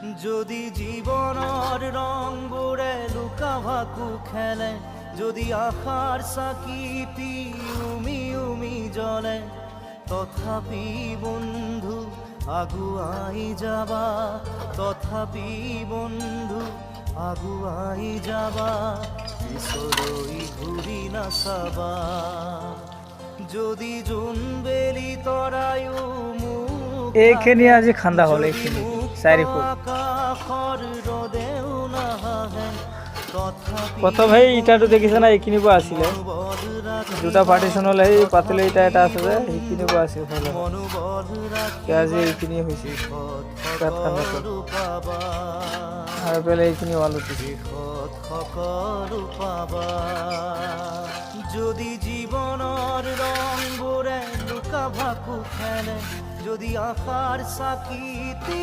যদি জীবনৰ ৰংবোৰে লুকা ভাকু খেলে, যদি আশাৰ চাকিটি উমি উমি জ্বলে, তথাপি বন্ধু আগুৱাই যাবা, তথাপি বন্ধু আগুৱাই যাবা, পিছলৈ ঘূৰি নাচাবা। যদি জোনবেলি তৰায়ো মোক এইখিনি আজি খান্দা হ'ল, এইখিনি 4 ফুট। আকাশৰ ৰদেও নাহে, তথাপি কত ভাই ইটাটো দেখিছে না, এইখিনি পৰা আছিলে দুটা পাৰ্টিশন হলে, সেই পাতলে ইটা এটা আছে যে সেইখিনি পৰা আছিল ভালে। আজি এইখিনি হৈছে আৰু পেলে এইখিনি ৱাল উঠিছে। সকলো পাবা। যদি জীবনৰ ৰংবোৰে লুকা ভাকু খেলে, যদি আশাৰ চাকিটি